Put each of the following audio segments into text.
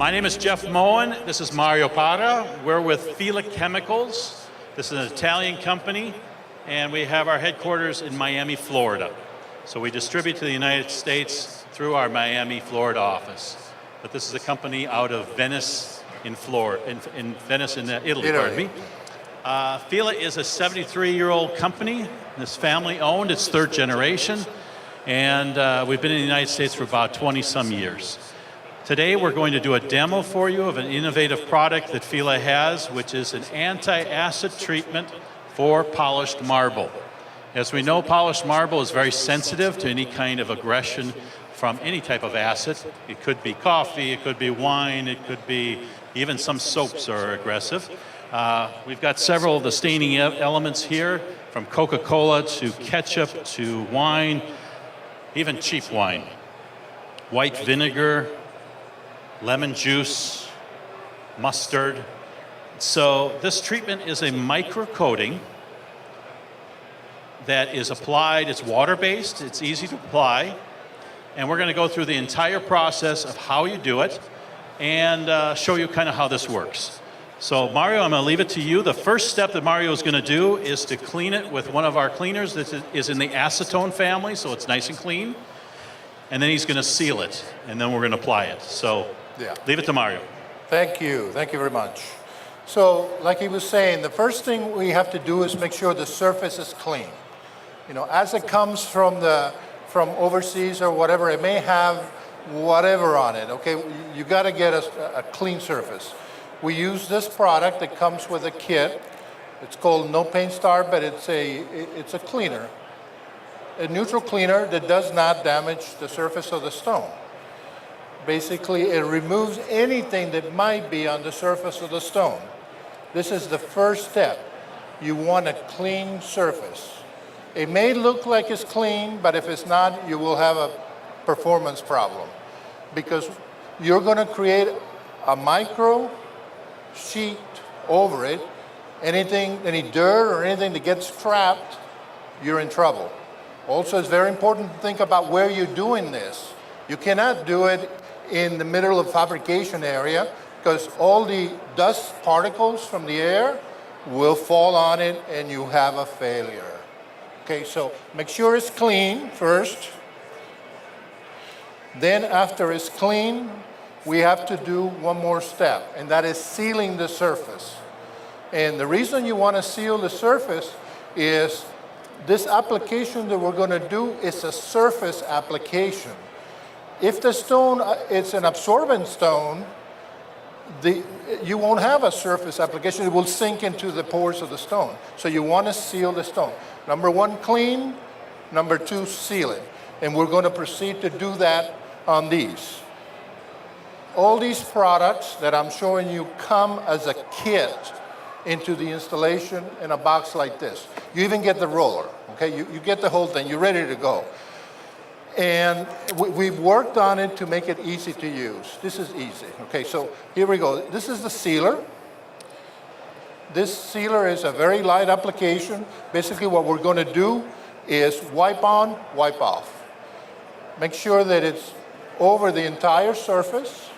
My name is Jeff Moen. This is Mario Parra. We're with FILA Chemicals. This is an Italian company, and we have our headquarters in Miami, Florida. So we distribute to the United States through our Miami, Florida office. But this is a company out of Venice in Italy, pardon me. FILA is a 73-year-old company. It's family-owned. It's third generation. And we've been in the United States for about 20-some years. Today, we're going to do a demo for you of an innovative product that FILA has, which is an anti-acid treatment for polished marble. As we know, polished marble is very sensitive to any kind of aggression from any type of acid. It could be coffee, it could be wine, it could be even some soaps are aggressive. We've got several of the staining elements here, from Coca-Cola to ketchup to wine, even cheap wine. White vinegar, lemon juice, mustard. So this treatment is a micro-coating that is applied. It's water-based, it's easy to apply, and we're going to go through the entire process of how you do it and show you kind of how this works. So Mario, I'm going to leave it to you. The first step that Mario is going to do is to clean it with one of our cleaners that is in the acetone family, so it's nice and clean. And then he's going to seal it, and then we're going to apply it. So leave it to Mario. Thank you very much. So like he was saying, the first thing we have to do is make sure the surface is clean. You know, as it comes from overseas or whatever, it may have whatever on it, okay? You got to get a clean surface. We use this product that comes with a kit. It's called No Paint Star, but it's a cleaner, a neutral cleaner that does not damage the surface of the stone. Basically, it removes anything that might be on the surface of the stone. This is the first step. You want a clean surface. It may look like it's clean, but if it's not, you will have a performance problem, because you're going to create a micro sheet over it. Any dirt or anything that gets trapped, you're in trouble. Also, it's very important to think about where you're doing this. You cannot do it in the middle of fabrication area, because all the dust particles from the air will fall on it and you have a failure. Okay, so make sure it's clean first. Then after it's clean, we have to do one more step, and that is sealing the surface. And the reason you want to seal the surface is this application that we're going to do is a surface application. If the stone, it's an absorbent stone, you won't have a surface application. It will sink into the pores of the stone. So you want to seal the stone. Number one, clean. Number two, seal it. And we're going to proceed to do that on these. All these products that I'm showing you come as a kit into the installation in a box like this. You even get the roller, okay? You get the whole thing, you're ready to go. And we've worked on it to make it easy to use. This is easy, okay? So here we go. This is the sealer. This sealer is a very light application. Basically what we're gonna do is wipe on, wipe off. Make sure that it's over the entire surface,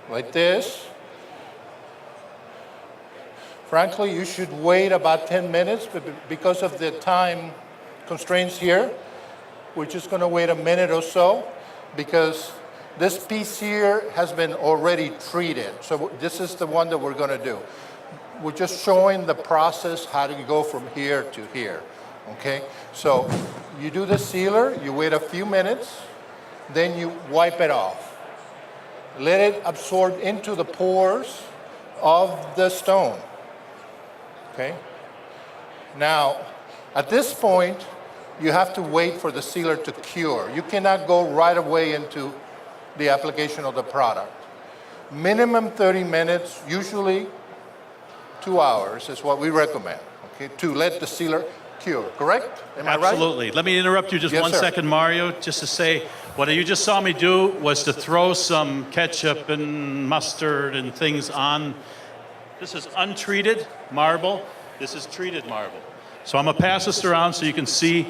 like this. Frankly, you should wait about 10 minutes, but because of the time constraints here, we're just going to wait a minute or so, because this piece here has been already treated. So this is the one that we're going to do. We're just showing the process, how to go from here to here, okay? So you do the sealer, you wait a few minutes, then you wipe it off. Let it absorb into the pores of the stone. Okay? Now, at this point, you have to wait for the sealer to cure. You cannot go right away into the application of the product. Minimum 30 minutes, usually 2 hours is what we recommend, okay, to let the sealer cure, correct? Am I right? Absolutely. Let me interrupt you just Yes, one sir. second, Mario, just to say what you just saw me do was to throw some ketchup and mustard and things on. This is untreated marble. This is treated marble. So I'm going to pass this around so you can see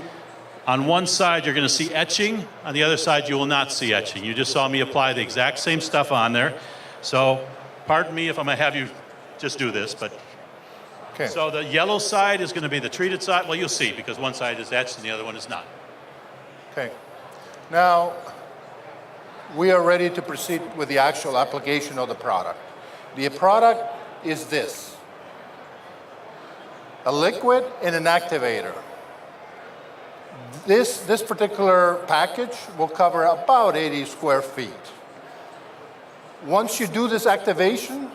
On one side, you're going to see etching. On the other side, you will not see etching. You just saw me apply the exact same stuff on there. So pardon me if I'm going to have you just do this, but Okay. so the yellow side is going to be the treated side. Well, you'll see because one side is etched and the other one is not. Okay. Now, we are ready to proceed with the actual application of the product. The product is this: a liquid and an activator. This particular package will cover about 80 square feet. Once you do this activation,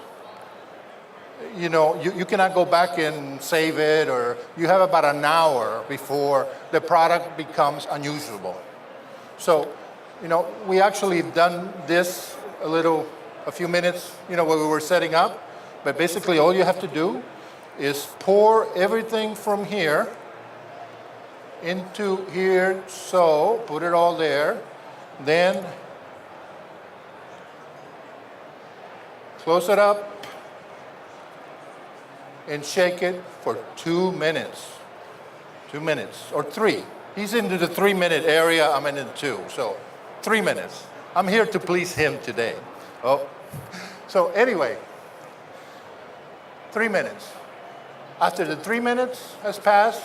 you cannot go back and save it, or you have about an hour before the product becomes unusable. So, we actually done this a few minutes, when we were setting up, but basically all you have to do is pour everything from here into here, so put it all there, then close it up and shake it for 2 minutes. 2 minutes, or 3. He's into the 3-minute area, I'm in the 2, so 3 minutes. I'm here to please him today. Oh, so anyway, 3 minutes. After the 3 minutes has passed,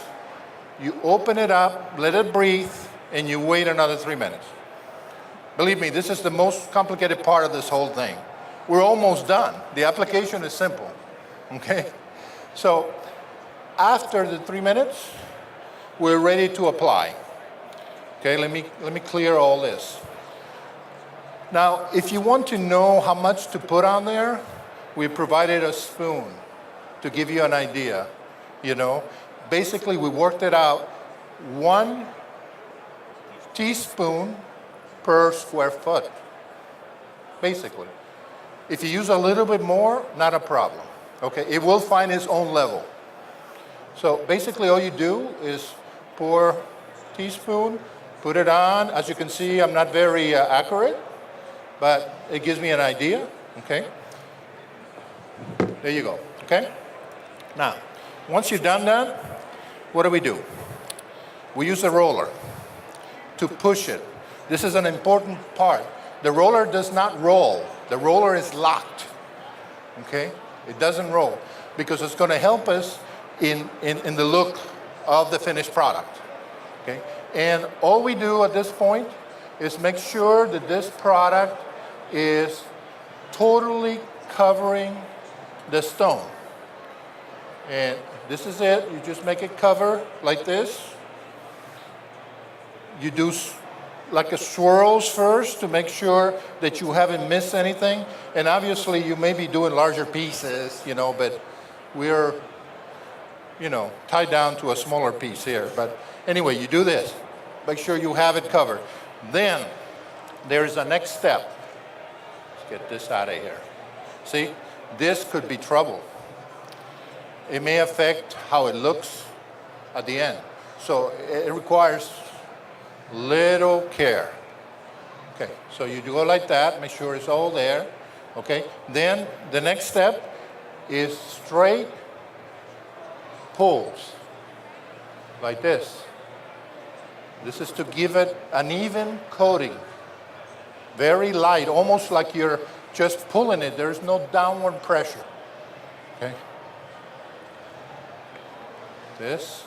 you open it up, let it breathe, and you wait another 3 minutes. Believe me, this is the most complicated part of this whole thing. We're almost done. The application is simple, okay? So after the 3 minutes, we're ready to apply. Okay, let me clear all this. Now, if you want to know how much to put on there, we provided a spoon to give you an idea, Basically, we worked it out 1 teaspoon per square foot, basically. If you use a little bit more, not a problem, okay? It will find its own level. So basically all you do is pour teaspoon, put it on. As you can see, I'm not very accurate, but it gives me an idea, okay? There you go, okay? Now, once you're done that, what do? We use a roller to push it. This is an important part. The roller does not roll. The roller is locked, okay? It doesn't roll because it's going to help us in the look of the finished product, okay? And all we do at this point is make sure that this product is totally covering the stone. And this is it. You just make it cover like this. You do like a swirls first to make sure that you haven't missed anything. And obviously you may be doing larger pieces, but we're, tied down to a smaller piece here. But anyway, you do this. Make sure you have it covered. Then there's a next step. Let's get this out of here. See, this could be trouble. It may affect how it looks at the end. So it requires little care. Okay, so you do it like that, make sure it's all there, okay? Then the next step is straight pulls, like this. This is to give it an even coating, very light, almost like you're just pulling it. There's no downward pressure, okay? This,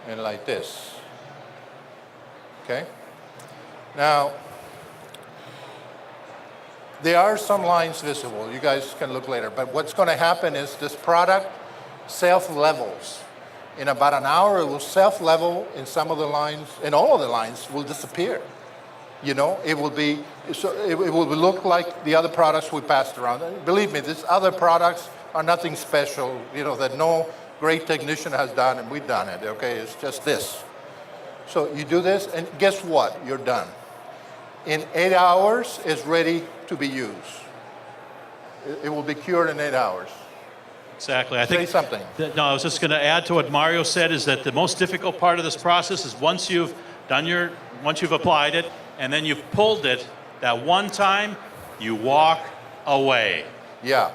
and like this, okay? Now, there are some lines visible. You guys can look later, but what's going to happen is this product self-levels. In about an hour, it will self-level, and some of the lines, and all of the lines will disappear. It will be, so it will look like the other products we passed around. Believe me, these other products are nothing special, that no great technician has done, and we've done it, okay? It's just this. So you do this, and guess what? You're done. In 8 hours, it's ready to be used. It will be cured in 8 hours. Exactly. I Say think something. No, I was just going to add to what Mario said is that the most difficult part of this process is once you've applied it and then you've pulled it, that one time you walk away. Yeah.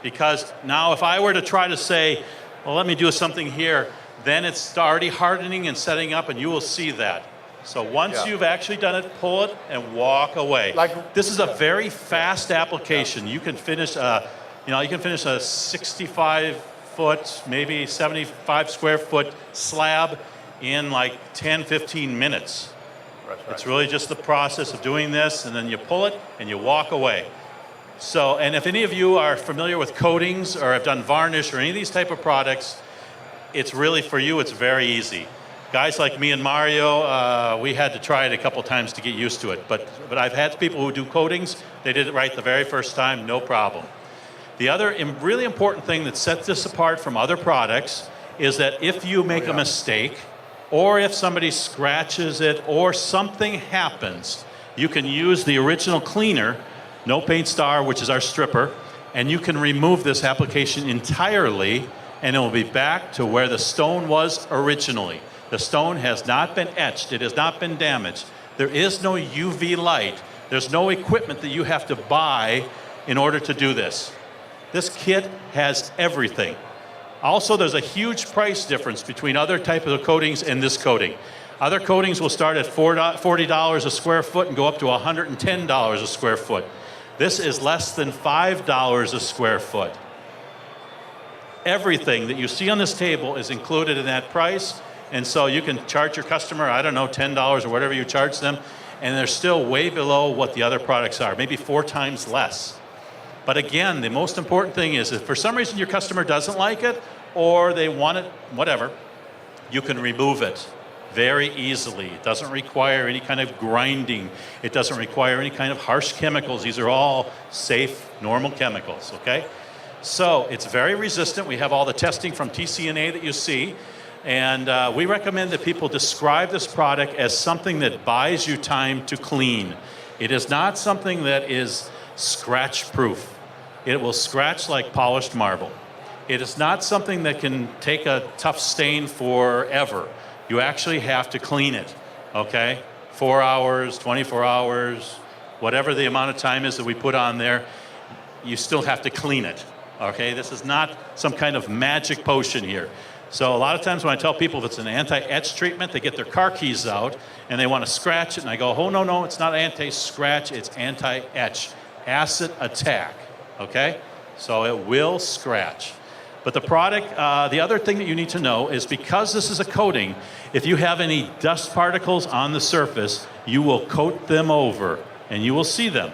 Because now if I were to try to say, well, let me do something here, then it's already hardening and setting up, and you will see that. So once Yeah. you've actually done it, pull it and walk away. This is a very fast application. You can finish, you can finish a 65-foot, maybe 75 square foot slab in like 10, 15 minutes. Right. It's really just the process of doing this, and then you pull it and you walk away. So, and if any of you are familiar with coatings or have done varnish or any of these type of products, it's really, for you, it's very easy. Guys like me and Mario, we had to try it a couple times to get used to it. But I've had people who do coatings, they did it right the very first time, no problem. The other really important thing that sets this apart from other products is that if you make a mistake, or if somebody scratches it, or something happens, you can use the original cleaner, No Paint Star, which is our stripper, and you can remove this application entirely, and it will be back to where the stone was originally. The stone has not been etched. It has not been damaged. There is no UV light. There's no equipment that you have to buy in order to do this. This kit has everything. Also, there's a huge price difference between other types of coatings and this coating. Other coatings will start at $40 a square foot and go up to $110 a square foot. This is less than $5 a square foot. Everything that you see on this table is included in that price, and so you can charge your customer, I don't know, $10 or whatever you charge them, and they're still way below what the other products are, maybe 4 times less. But again, the most important thing is if for some reason your customer doesn't like it or they want it, whatever, you can remove it very easily. It doesn't require any kind of grinding. It doesn't require any kind of harsh chemicals. These are all safe, normal chemicals, okay? So it's very resistant. We have all the testing from TCNA that you see. And we recommend that people describe this product as something that buys you time to clean. It is not something that is scratch-proof. It will scratch like polished marble. It is not something that can take a tough stain forever. You actually have to clean it, okay? 4 hours, 24 hours, whatever the amount of time is that we put on there, you still have to clean it, okay? This is not some kind of magic potion here. So a lot of times when I tell people if it's an anti-etch treatment, they get their car keys out and they want to scratch it, and I go, oh, no, it's not anti-scratch, it's anti-etch. Acid attack, okay? So it will scratch. But the product, the other thing that you need to know is because this is a coating, if you have any dust particles on the surface, you will coat them over and you will see them.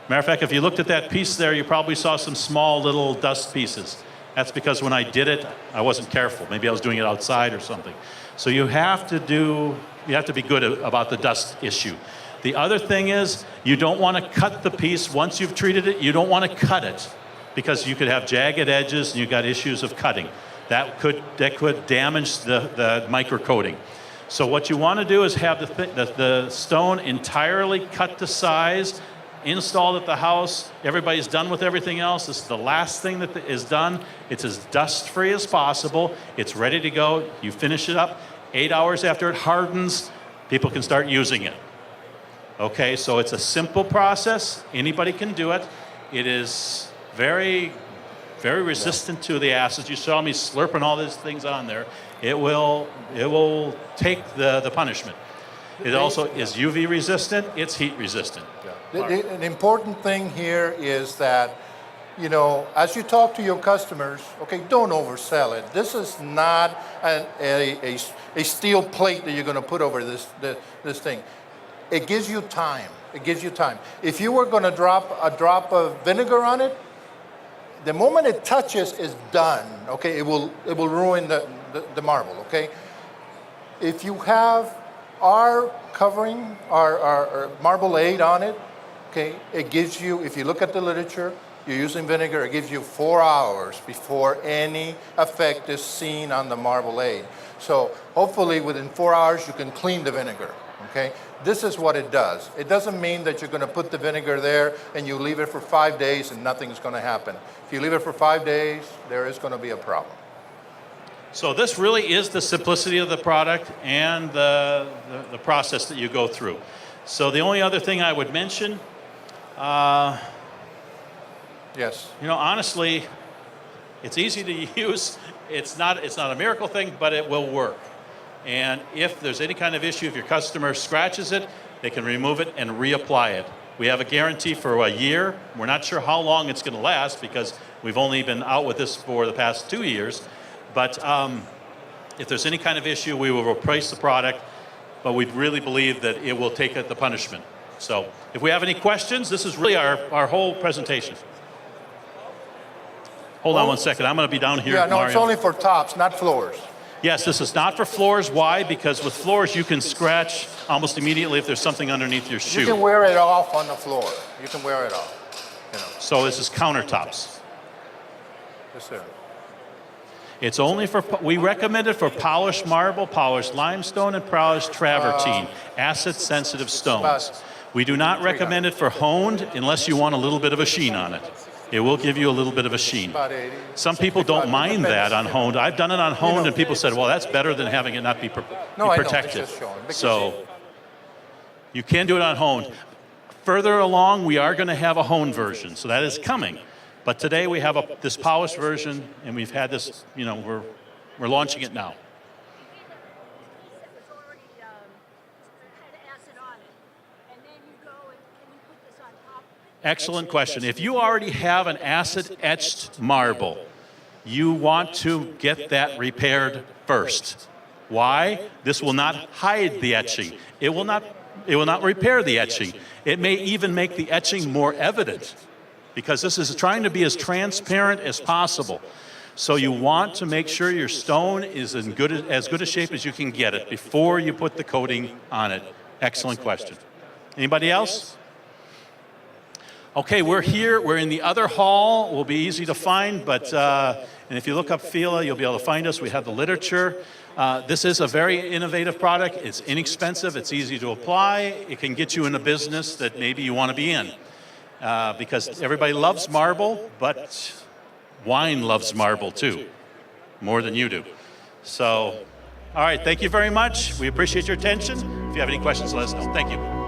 Matter of fact, if you looked at that piece there, you probably saw some small little dust pieces. That's because when I did it, I wasn't careful. Maybe I was doing it outside or something. So you have to be good about the dust issue. The other thing is you don't want to cut the piece. Once you've treated it, you don't want to cut it because you could have jagged edges and you've got issues of cutting. That could damage the microcoating. So what you want to do is have the stone entirely cut to size, installed at the house. Everybody's done with everything else. This is the last thing that is done. It's as dust-free as possible. It's ready to go. You finish it up. 8 hours after it hardens, people can start using it. Okay, so it's a simple process. Anybody can do it. It is very, very resistant to the acids. You saw me slurping all these things on there. It will take the punishment. It also is UV resistant. It's heat resistant. An important thing here is that, as you talk to your customers, okay, don't oversell it. This is not a steel plate that you're going to put over this thing. It gives you time. It gives you time. If you were going to drop a drop of vinegar on it, the moment it touches, it's done. Okay, it will ruin the marble. Okay, if you have our covering, our Marble Aid on it, okay, it gives you. If you look at the literature, you're using vinegar. It gives you 4 hours before any effect is seen on the Marble Aid. So hopefully within 4 hours you can clean the vinegar. Okay, this is what it does. It doesn't mean that you're going to put the vinegar there and you leave it for 5 days and nothing's going to happen. If you leave it for 5 days, there is going to be a problem. So this really is the simplicity of the product and the process that you go through. So the only other thing I would mention, yes, honestly, it's easy to use It's not a miracle thing, but it will work. And if there's any kind of issue, if your customer scratches it, they can remove it and reapply it. We have a guarantee for a year. We're not sure how long it's going to last because we've only been out with this for the past 2 years. But if there's any kind of issue, we will replace the product, but we really believe that it will take the punishment. So if we have any questions, this is really our whole presentation. Hold on one second. I'm going to be down here. Yeah, no, Mario. it's only for tops, not floors. Yes, this is not for floors. Why? Because with floors, you can scratch almost immediately if there's something underneath your shoe. You can wear it off on the floor. You can wear it off. You know. So this is countertops. Yes, sir. It's only for, we recommend it for polished marble, polished limestone, and polished travertine, acid-sensitive stones. We do not recommend it for honed unless you want a little bit of a sheen on it. It will give you a little bit of a sheen. Some people don't mind that on honed. I've done it on honed, and people said, well, that's better than having it not be protected. So you can do it on honed. Further along, we are going to have a honed version, so that is coming. But today we have this polished version, and we've had this, you know, we're launching it now. Excellent question. If you already have an acid-etched marble, you want to get that repaired first. Why? This will not hide the etching. It will not repair the etching. It may even make the etching more evident, because this is trying to be as transparent as possible. So you want to make sure your stone is as good a shape as you can get it before you put the coating on it. Excellent question. Anybody else? Okay, we're here. We're in the other hall. We'll be easy to find, but and if you look up FILA, you'll be able to find us. We have the literature. This is a very innovative product. It's inexpensive. It's easy to apply. It can get you in a business that maybe you want to be in. Because everybody loves marble, but wine loves marble too, more than you do. So, all right, thank you very much. We appreciate your attention. If you have any questions, let us know. Thank you.